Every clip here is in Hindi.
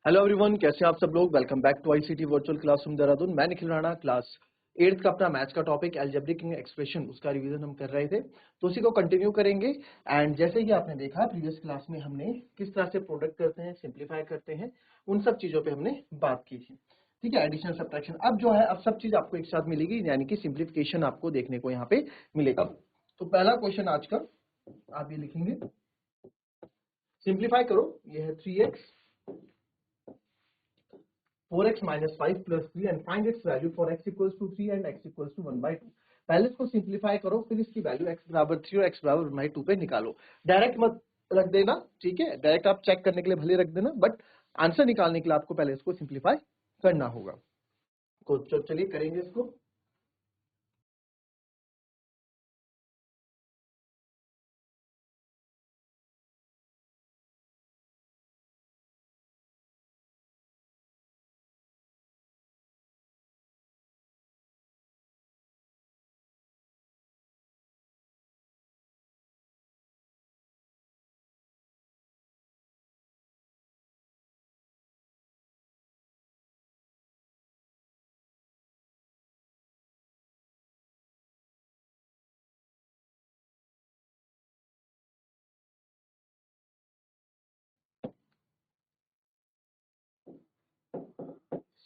हेलो एवरीवन, कैसे हैं आप सब लोग। Welcome back to ICT virtual classroom Dehradun. मैं निखिल राणा, क्लास 8th का अपना मैथ्स का टॉपिक अलजेब्रिक एक्सप्रेशन, उसका रिवीजन हम कर रहे थे, तो उसी को कंटिन्यू करेंगे। एंड जैसे कि आपने देखा प्रीवियस क्लास में हमने किस तरह से प्रोडक्ट करते हैं, सिंप्लीफाई करते हैं, उन सब चीजों पे हमने बात की थी। ठीक है, एडिशन सब्ट्रैक्शन। अब जो है, अब सब चीज आपको एक साथ मिलेगी, यानी कि सिंप्लीफिकेशन आपको देखने को यहाँ पे मिलेगा। तो पहला क्वेश्चन आज का आप ये लिखेंगे, सिंप्लीफाई करो। ये है 3x 4x minus 5 plus 3 and find its value for x equals to 3 and x equals to 1/2। पहले इसको सिंप्लीफाई करो, फिर इसकी वैल्यू x बराबर 3 और x बराबर 1/2 पे निकालो। डायरेक्ट मत रख देना, ठीक है। डायरेक्ट आप चेक करने के लिए भले रख देना, बट आंसर निकालने के लिए आपको पहले इसको सिंप्लीफाई करना होगा। तो चलिए करेंगे इसको।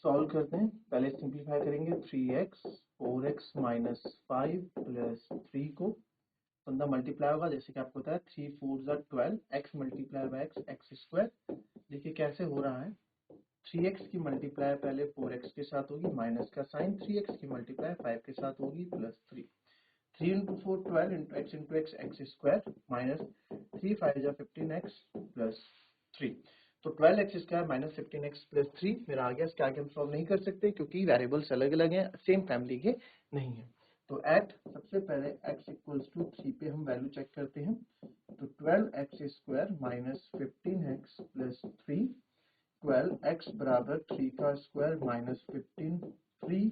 सॉल्व करते हैं। पहले सिंप्लीफाई करेंगे 3x 4x minus 5 plus 3 को अंदर मल्टीप्लाई होगा, जैसे कि आपको पता है 3 4 जा 12, x multiply by x, x square. देखिए कैसे हो रहा है, 3x की मल्टीप्लाई पहले 4x के साथ होगी, माइनस का साइन, 3x की मल्टीप्लाई 5 के साथ होगी, plus 3। 3 into 4 12 into x x square, minus 3 5 जा 15x प्लस 3। तो 12x square minus 15x plus 3 मेरा आ गया। इसके आगे हम सॉल्व नहीं कर सकते क्योंकि वेरिएबल्स अलग अलग हैं, सेम फैमिली के नहीं है। तो एट सबसे पहले x इक्वल्स टू 3 पे हम वैल्यू चेक करते हैं। तो 12x square minus 15x plus 3, 12x बराबर 3 का स्क्वायर माइनस 15 3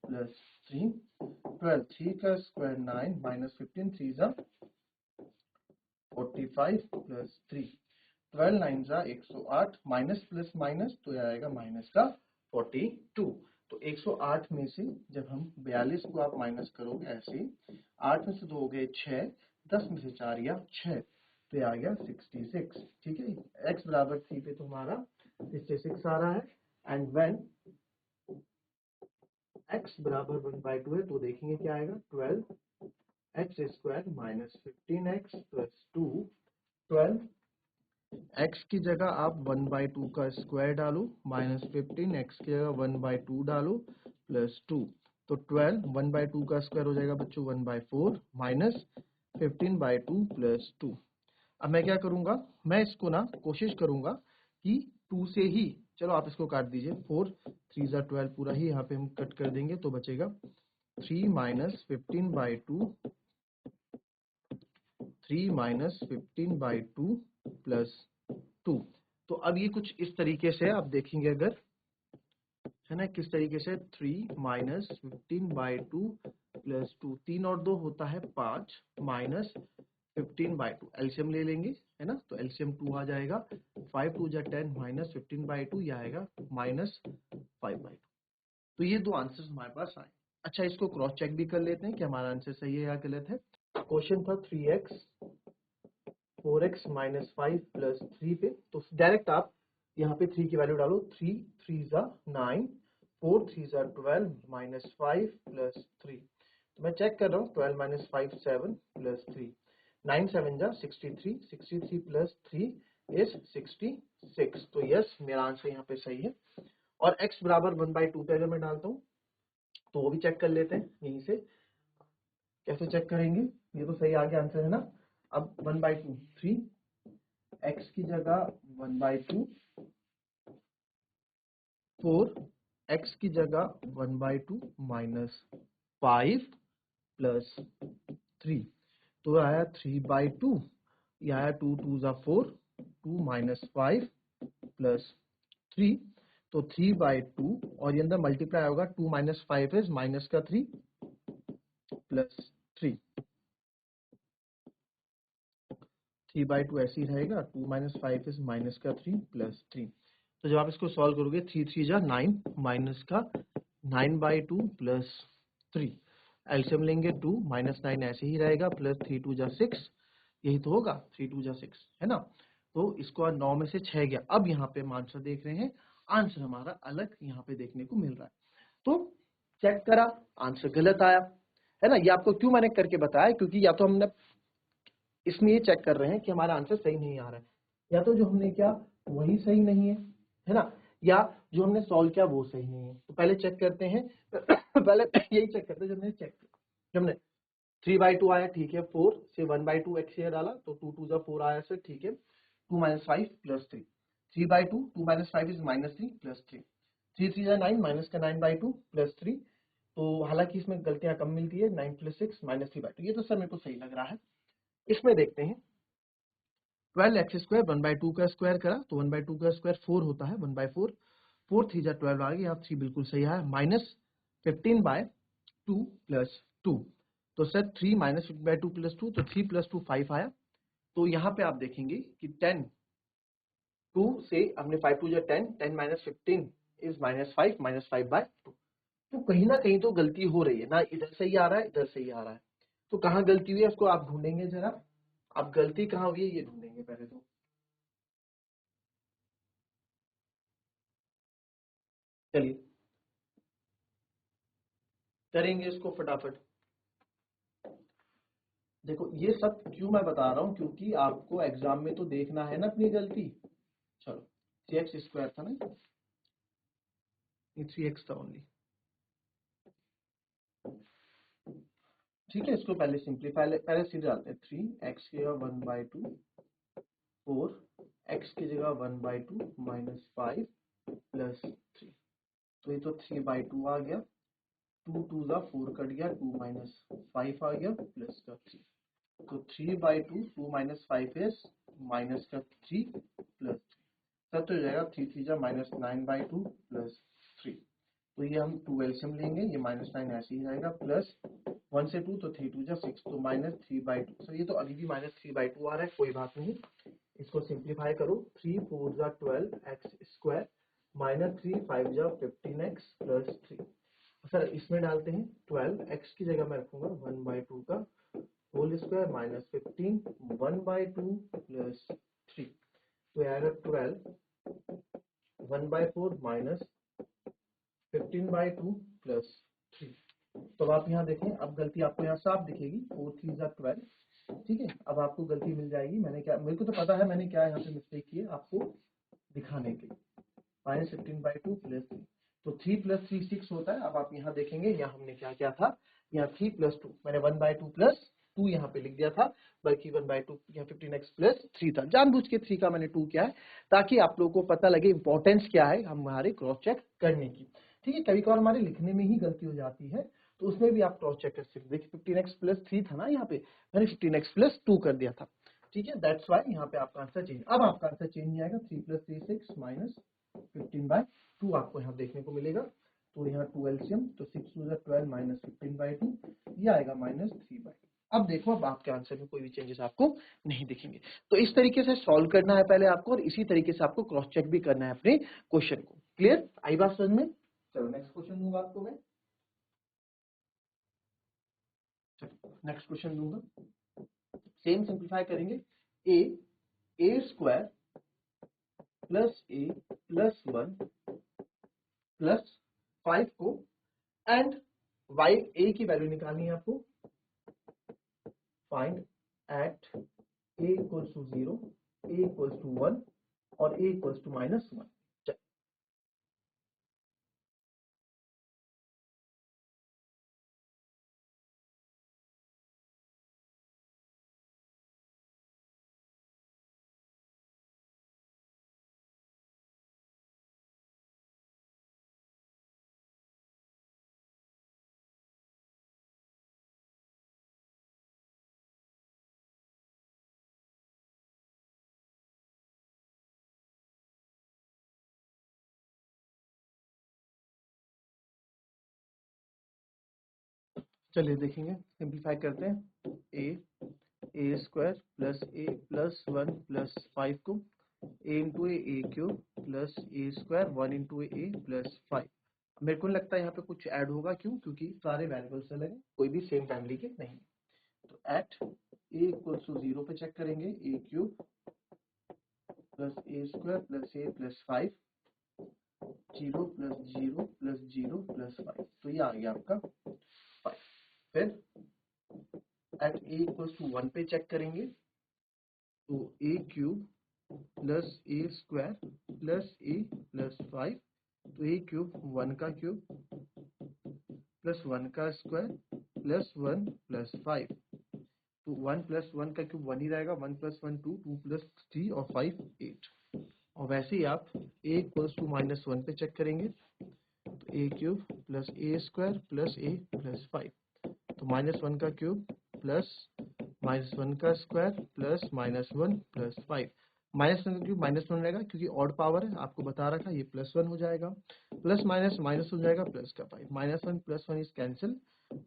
प्लस 3, 12 3 का स्क्वायर 9 माइनस 15 3 जा 45 प्लस 3, 12 9 जा 108, माइनस प्लस माइनस तो यह आएगा माइनस का 42। तो 108 में से जब हम 42 को आप माइनस करोगे ऐसे, 8 में से 2 हो गए 6, 10 में से 4 या 6, तो ये आ गया 66। ठीक है, x बराबर 3 पे तो हमारा 66 आ रहा है। एंड व्हेन x बराबर 1/2 है तो देखेंगे क्या आएगा, 12x square minus 15x plus 2, 12 x की जगह आप 1/2 का स्क्वायर डालो, माइनस 15 x की जगह 1/2 डालो, प्लस 2। तो 12 1/2 का स्क्वायर हो जाएगा बच्चों 1/4, माइनस 15/2 प्लस 2। अब मैं क्या करूंगा, मैं इसको ना कोशिश करूंगा कि 2 से ही, चलो आप इसको काट दीजिए, 4 3 जा 12 पूरा ही यहाँ पे हम कट कर देंगे, तो बचेगा 3 माइनस 15/2, 3 माइनस 15/2 प्लस 2। तो अब ये कुछ इस तरीके से आप देखेंगे, अगर है ना, किस तरीके से 3 माइनस 15/2 प्लस 2, 3 और 2 होता है 5, माइनस 15/2, एलसीएम ले लेंगे, है ना, तो एलसीएम 2 आ जाएगा, 5 2 जा 10 माइनस 15/2, यह आएगा माइनस 5/2। तो ये दो आंसर्स हमारे पास आए। अच्छा, इसको क्रॉस चेक भी कर लेते हैं कि हमारा आंसर सही है या गलत है। क्वेश्चन था 3x 4x माइनस 5 प्लस 3 पे, तो डायरेक्ट आप यहाँ पे 3 की वैल्यू डालो, 3 3 जा 9, 4 3 जा 12 माइनस 5 प्लस 3। तो मैं चेक कर रहा हूँ, 12 माइनस 5 7 प्लस 3, 9 7 जा 63, 63 प्लस 3 इज 66। तो यस, मेरा आंसर यहाँ पे सही है। और x बराबर 1/2 पे अगर मैं डालता हूँ तो वो भी चेक कर लेते हैं यहीं से। कैसे चेक करेंगे, ये तो सही आ गया आंसर, है ना। अब 1/2 3, x की जगह 1/2, 4 x की जगह 1/2 माइनस 5 प्लस 3, तो आया 3/2, ये आया 2 2 जा 4, 2 माइनस 5 प्लस 3, तो 3/2, और ये अंदर मल्टीप्लाई होगा, 2 माइनस 5 इज माइनस का 3 प्लस 3, 3/2 ऐसे ही रहेगा, 2 माइनस 5 इज माइनस का 3 प्लस 3। तो जब आप इसको सॉल्व करोगे 3 3 जा 9 माइनस का 9/2 प्लस 3, एलसीएम लेंगे 2 माइनस 9 ऐसे ही रहेगा प्लस 3 2 जा 6, यही तो होगा 3 2 जा 6 है ना। तो इसको 9 में से 6 गया। अब यहाँ पे हम आंसर देख रहे हैं, आंसर हमारा अलग यहाँ पे देखने को मिल रहा है। तो चेक करा, आंसर गलत आया है ना। ये आपको क्यों मैंने करके बताया, क्योंकि या तो हमने इसमें ये चेक कर रहे हैं कि हमारा आंसर सही नहीं आ रहा है, या तो जो हमने किया वही सही नहीं है ना, या जो हमने सॉल्व किया वो सही नहीं है। तो पहले चेक करते हैं पहले यही चेक करते हैं। जब हमने चेक जब हमने 3/2 आया, ठीक है, 4 से 1/2 एक्स here डाला तो 2 2 जा 4 आया सर, ठीक है, 2 - 5 + 3, 3/2 2 - 5 इज -3 + 3, 3 3 जा 9 माइनस का 9/2 + 3। तो हालांकि इसमें गलतियां कम मिलती है, 9 + 6 -3/2, ये तो सर मेरे को सही लग रहा है। इसमें देखते हैं 12x² 1/2 का स्क्वायर करा तो 1/2 का स्क्वायर 4 होता है, 1/4, 4 3 जा 12 आ गया, 3 बिल्कुल सही है, -15/2 + 2। तो सर 3 -15/2 + 2, तो 3 + 2 5 आया। तो यहाँ पे आप देखेंगे कि 10 2 से हमने 5 2 जा 10, 10 - 15 इज -5 -5/2। तो कहीं ना कहीं तो गलती हो रही है ना, इधर से ही आ रहा है, इधर से ही आ रहा है। तो कहाँ गलती हुई है उसको आप ढूंढेंगे जरा, आप गलती कहाँ हुई है ये ढूंढेंगे पहले। तो चलिए करेंगे इसको फटाफट। देखो ये सब क्यों मैं बता रहा हूँ, क्योंकि आपको एग्जाम में तो देखना है ना अपनी गलती। चलो 3x² था ना, ये 3x था ओनली, ठीक है। इसको पहले सिंप्लीफाई, पहले सीधे डालते हैं, 3x की जगह 1/2, 4 x की जगह 1/2 -5 + 3। तो ये तो 3/2 आ गया, 2 2 जा 4 कट गया, 2 - 5 आ गया प्लस का 3। तो 3/2 2 - 5 इज माइनस का 3 प्लस 3, तब तो हो जाएगा 3 3 जा -9/2 प्लस 3। तो ये हम 2 एलसीएम लेंगे, ये -9 ऐसे ही रहेगा, प्लस 1 से 2 तो 3 2 जा 6, तो -3/2। सर ये तो अभी भी -3/2 आ रहा है, कोई बात नहीं, इसको सिंप्लीफाई करो, 3 4 जा 12x² -3 5 जा 15x + 3। सर इसमें डालते हैं 12x की जगह मैं रखूंगा 1/2 का होल स्क्वायर -15 1/2 + 3। तो आएगा 12 1/4 -15/2 + 3। तो आप यहाँ देखें, अब गलती आपको यहाँ साफ दिखेगी, 4 3 जा 12, ठीक है। अब आपको गलती मिल जाएगी, मैंने क्या, मेरे को तो पता है मैंने क्या यहाँ पे मिस्टेक की है आपको दिखाने के लिए, -15/2 + 3। तो 3 + 3 6 होता है। अब आप यहाँ देखेंगे, यहाँ हमने क्या क्या था, यहाँ 3 + 2 मैंने 1/2 + 2 यहाँ पे लिख दिया था, बल्कि 1/2 यहाँ 15x + 3 था, जानबूझ के 3 का मैंने 2 किया है, ताकि आप लोगों को पता लगे इंपॉर्टेंस क्या है हमारे क्रॉस चेक करने की, ठीक है। कभी कभार हमारे लिखने में ही गलती हो जाती है, तो उसमें भी आप क्रॉस चेक कर सकते। देखिए 15x + 3 था ना, यहाँ पे मैंने 15x + 2 कर दिया था, ठीक है। दैट्स वाई यहाँ पे आपका आंसर चेंज, अब आपका आंसर चेंज नहीं आएगा, 3 + 3 6 -15/2 आपको यहाँ देखने को मिलेगा। तो यहाँ 2 एलसीएम, तो 6 2 जा 12 -15/2, ये आएगा -3/2। अब देखो, अब आपके आंसर में कोई भी चेंजेस आपको नहीं दिखेंगे। तो इस तरीके से सॉल्व करना है पहले आपको, और इसी तरीके से आपको क्रॉस चेक भी करना है अपने क्वेश्चन को। क्लियर, आई बात समझ में। चलो नेक्स्ट क्वेश्चन दूंगा आपको मैं, चलो नेक्स्ट क्वेश्चन दूंगा, सेम सिंप्लीफाई करेंगे। a² + a + 1 + 5 को एंड y a की वैल्यू निकालनी है आपको, फाइंड एट a = 0, a = 1 और a = -1। चलिए देखेंगे, सिंप्लीफाई करते हैं। a² + a + 1 + 5 को ए इंटू ए क्यूब प्लस ए स्क्वायर 1 इंटू ए प्लस 5। मेरे को नहीं लगता यहाँ पे कुछ ऐड होगा, क्यों? क्योंकि सारे वैरिएबल्स अलग हैं, कोई भी सेम फैमिली के नहीं। तो एट ए इक्वल्स टू 0 पे चेक करेंगे, ए क्यूब प्लस ए स्क्वायर प्लस ए प्लस 5, 0 प्लस 0 प्लस 0 प्लस 5, तो ये आ गया आपका 5। फिर एट ए इक्वल्स टू 1 पे चेक करेंगे, तो ए क्यूब प्लस ए स्क्वायर प्लस ए प्लस 5, तो ए क्यूब 1 का क्यूब प्लस 1 का स्क्वायर प्लस 1 प्लस 5, तो 1 प्लस 1 का क्यूब 1 ही रहेगा, 1 प्लस 1 2, 2 प्लस 3 और 5 8। और वैसे ही आप a इक्वल्स टू -1 पे चेक करेंगे, तो ए क्यूब प्लस ए स्क्वायर प्लस ए प्लस 5, तो -1 का क्यूब प्लस -1 का स्क्वायर प्लस -1 प्लस 5। -1 का क्यूब -1 रहेगा क्योंकि ऑड पावर है, आपको बता रखा, ये +1 हो जाएगा, प्लस माइनस माइनस हो जाएगा, प्लस का 5, -1 प्लस 1 इज कैंसिल,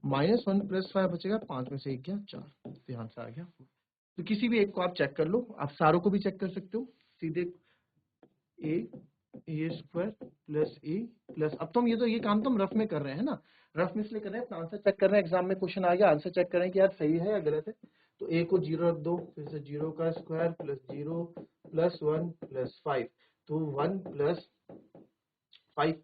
-1 प्लस 5 बचेगा, 5 में से 1 गया 4, तो यहाँ से आ गया। तो किसी भी एक को आप चेक कर लो, आप सारों को भी चेक कर सकते हो सीधे, ए स्क्वायर प्लस ए प्लस, अब तो हम ये काम तो हम रफ में कर रहे हैं ना, रफ में इसलिए कर रहे हैं, अपना आंसर चेक कर रहे हैं, एग्जाम में क्वेश्चन आ गया, आंसर चेक करें कि यार सही है या गलत है। तो ए को 0 रख दो, फिर से 0 का स्क्वायर प्लस 0 प्लस 1 प्लस 5, तो 1 प्लस 5,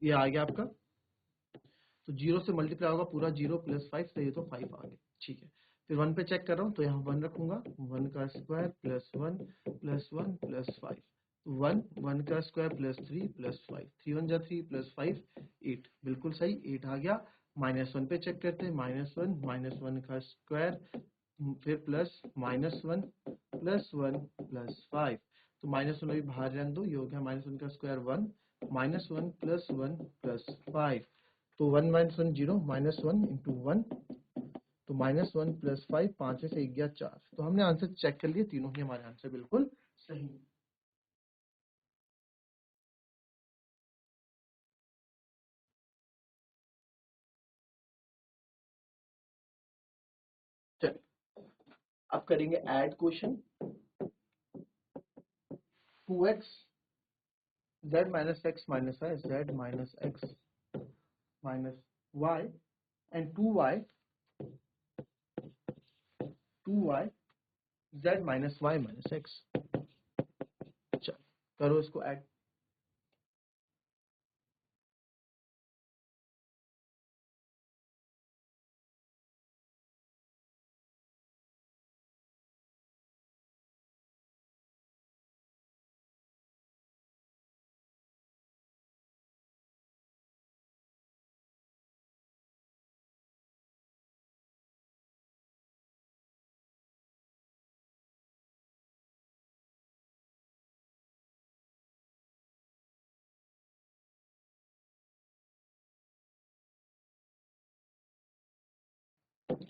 ये आ गया आपका। तो 0 से मल्टीप्लाई होगा पूरा 0 प्लस 5, तो ये तो 5 आ गया, ठीक है। फिर 1 पे चेक कर रहा हूँ, तो यहाँ 1 रखूंगा, 1 का स्क्वायर प्लस 1 प्लस 1 प्लस 5, 1 का स्क्वायर प्लस 3 प्लस 5, 3 1 जा 3 प्लस 5 8, बिल्कुल सही 8 आ गया। -1 पे चेक करते हैं, -1 का स्क्वायर, फिर प्लस -1 प्लस 1 प्लस 5, तो -1 अभी बाहर रहने दो, ये हो गया -1 का स्क्वायर 1, -1 प्लस 1 प्लस 5, तो 1 - 1 0, -1 इंटू 1, तो -1 प्लस 5, 5 में से 1 गया 4, तो हमने आंसर चेक कर लिए, तीनों ही हमारे आंसर बिल्कुल सही है। चलिए अब करेंगे add question. 2x z minus x minus y, z minus x minus y, and 2y z minus y minus x। चलो करो इसको ऐड।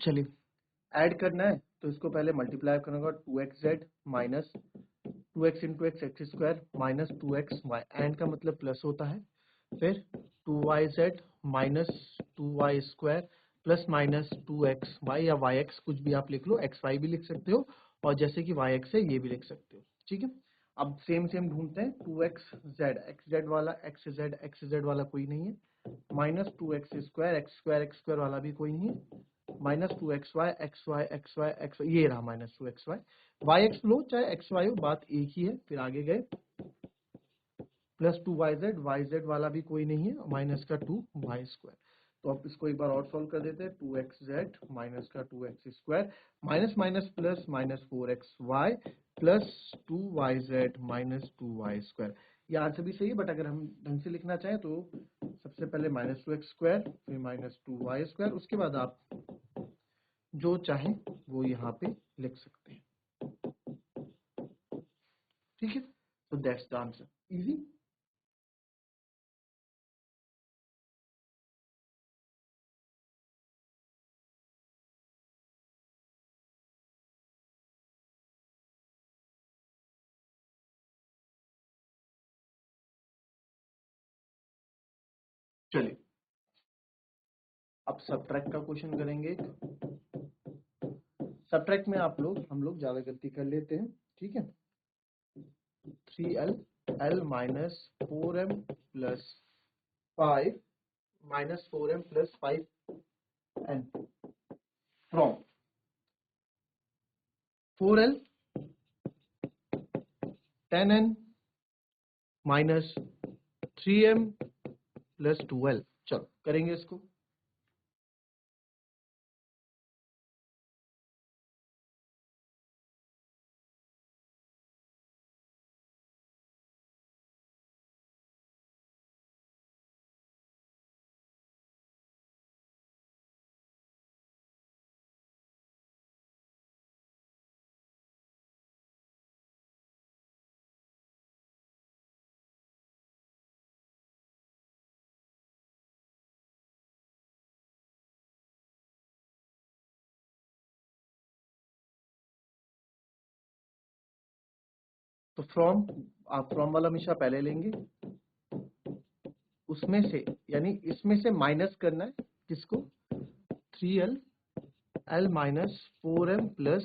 चलिए ऐड करना है, तो इसको पहले मल्टीप्लाई करूंगा, 2xz minus 2x into x x square minus 2xy, and का मतलब प्लस होता है, फिर 2yz minus 2y square plus minus 2xy या yx, कुछ भी आप लिख लो, xy भी लिख सकते हो, और जैसे कि yx है ये भी लिख सकते हो, ठीक है। अब सेम सेम ढूंढते हैं, 2xz xz वाला xz वाला कोई नहीं है, minus 2x square x square वाला भी कोई नहीं है, -2xy ये रहा -2xy, yx लो चाहे xy हो, बात एक ही है। फिर आगे गए, +2yz वाला भी कोई नहीं है, माइनस का 2y स्क्वायर। तो अब इसको एक बार और सॉल्व कर देते हैं, 2xz माइनस का 2x square minus minus plus -4xy plus 2yz minus 2y square. ये आंसर भी सही है, बट अगर हम ढंग से लिखना चाहें तो सबसे पहले -2x स्क्वायर फिर -2y स्क्वायर, उसके बाद आप जो चाहें वो यहाँ पे लिख सकते हैं, ठीक है। तो दैट्स द आंसर, इजी। चलिए अब सब्ट्रैक्ट का क्वेश्चन करेंगे। सब्ट्रैक्ट में हम लोग ज्यादा गलती कर लेते हैं, ठीक है। 3l l minus 4m plus 5 minus 4m plus 5n from 4l 10n minus 3m plus 2l। चलो करेंगे इसको। तो फ्रॉम, आप फ्रॉम वाला हमेशा पहले लेंगे, उसमें से यानी इसमें से माइनस करना है किसको, 3l l minus 4m plus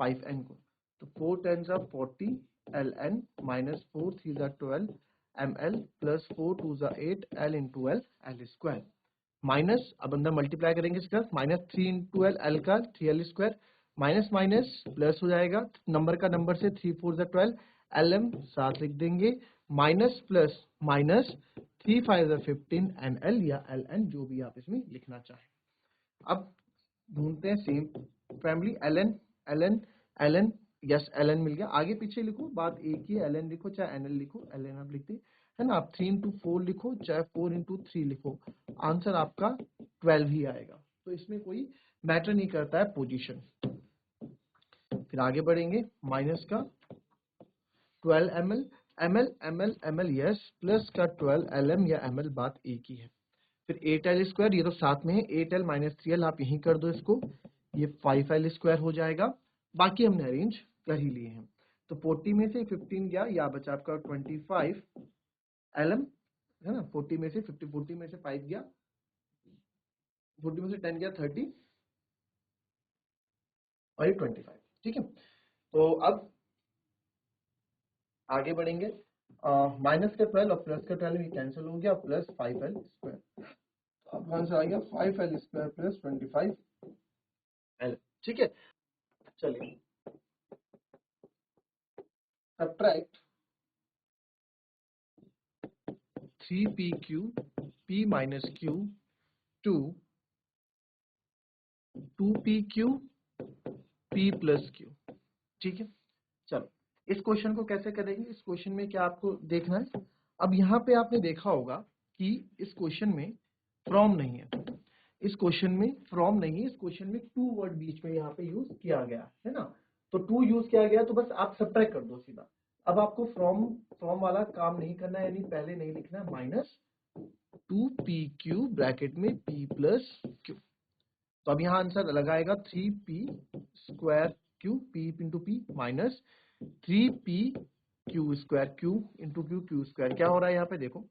5n को। तो 4 10 जा 40 ln माइनस 4 3 जा 12 ml प्लस 4 2 जा 8 l into l l square minus, अब अंदर मल्टीप्लाई करेंगे इसका, माइनस 3 इंटू l का 3l square minus minus plus हो जाएगा, नंबर का नंबर से 3 4 जा 12 lm साथ लिख देंगे, माइनस प्लस माइनस 3 5 जा 15 nl या ln जो भी आप इसमें लिखना चाहें। अब ढूंढते हैं same family, ln ln ln yes ln मिल गया, आगे पीछे लिखो बात एक ही, ln लिखो चाहे nl लिखो, ln आप लिखते है ना, आप 3 इंटू 4 लिखो चाहे 4 इंटू 3 लिखो, आंसर आपका 12 ही आएगा। तो इसमें कोई मैटर नहीं करता है पोजीशन। फिर आगे बढ़ेंगे, माइनस का 12 ml ml ml ml yes plus का 12 lm या ml बात एक ही है। फिर 8l स्क्वायर, ये तो साथ में है, 8l माइनस 3l आप यहीं कर दो इसको, ये 5l स्क्वायर हो जाएगा, बाकी हमने अरेंज कर ही लिए हैं। तो 40 में से 15 गया, या बचा आपका 25 lm है ना, 40 में से 40 में से 5 गया, 40 में से 10 गया 30 और ये 25, ठीक है। तो अब आगे बढ़ेंगे, माइनस का 12 और प्लस का 12 ये कैंसिल हो गया, प्लस 5l स्क्वायर, अब आंसर आ गया 5l स्क्वायर प्लस 25l, ठीक है। चलिए subtract 3pq p minus q to 2pq p plus q, ठीक है। चलो इस क्वेश्चन को कैसे करेंगे, इस क्वेश्चन में क्या आपको देखना है, अब यहाँ पे आपने देखा होगा कि इस क्वेश्चन में फ्रॉम नहीं है, इस क्वेश्चन में फ्रॉम नहीं है, इस क्वेश्चन में टू वर्ड बीच में यहाँ पे यूज किया गया है ना, तो टू यूज किया गया, तो बस आप सब्ट्रैक्ट कर दो सीधा। अब आपको फ्रॉम वाला काम नहीं करना है, यानी पहले नहीं लिखना है, माइनस 2pq ब्रैकेट में p प्लस q, तो अब यहाँ आंसर लगाएगा 3p square q p into p minus 3p q square q into q square, क्या हो रहा है यहाँ पे देखो,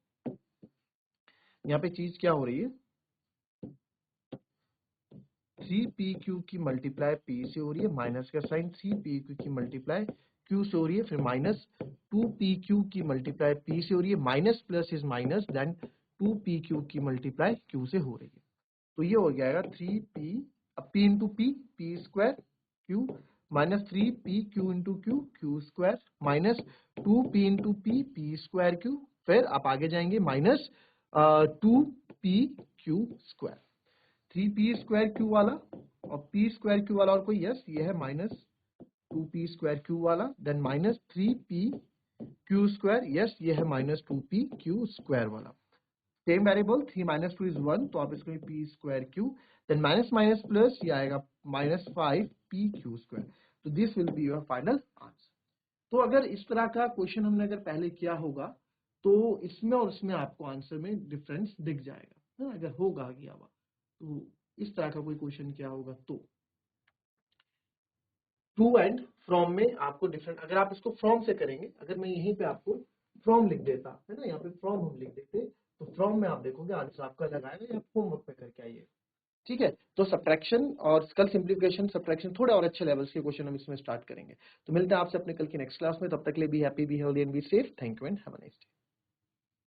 यहाँ पे चीज क्या हो रही है, 3pq की मल्टीप्लाई p से हो रही है, माइनस का साइन 3pq की मल्टीप्लाई q से हो रही है, फिर माइनस 2pq की मल्टीप्लाई p से हो रही है, minus plus is minus, then 2pq की मल्टीप्लाई q से हो रही है, तो ये हो जाएगा 3p, अब p into p square q minus 3pq into q square minus 2p into p square q, फिर आप आगे जाएंगे minus 2pq square, 3p square q वाला और p स्क्वायर q वाला और कोई, यस ये है माइनस 2p स्क्वायर q वाला, then minus 3p q square, yes ये है माइनस 2p q स्क्वायर वाला, सेम वेरिएबल 3 माइनस 2 इज 1, तो आप इसको p square q, then minus minus plus ये आएगा माइनस 5p q स्क्वायर, तो this will be your final answer. तो अगर इस तरह का क्वेश्चन हमने अगर पहले किया होगा तो इसमें और इसमें आपको आंसर में डिफरेंस दिख जाएगा, है अगर होगा किया हुआ, तो इस तरह का कोई क्वेश्चन किया होगा तो टू एंड फ्रॉम में आपको डिफरेंट, अगर आप इसको फ्रॉम से करेंगे, अगर मैं यहीं पे आपको फ्रॉम लिख देता है ना, यहाँ पे फ्रॉम हम लिख देते, तो फ्रॉम में आप देखोगे आंसर आपका लगाएगा, या होमवर्क पे करके आइए, ठीक है। तो सब्ट्रैक्शन और कल सिंप्लीफिकेशन सब्ट्रैक्शन थोड़े और अच्छे लेवल्स के क्वेश्चन हम इसमें स्टार्ट करेंगे। तो मिलते हैं आपसे अपने कल की नेक्स्ट क्लास में, तब तक के लिए be happy, be healthy and be safe. Thank you and have a nice day.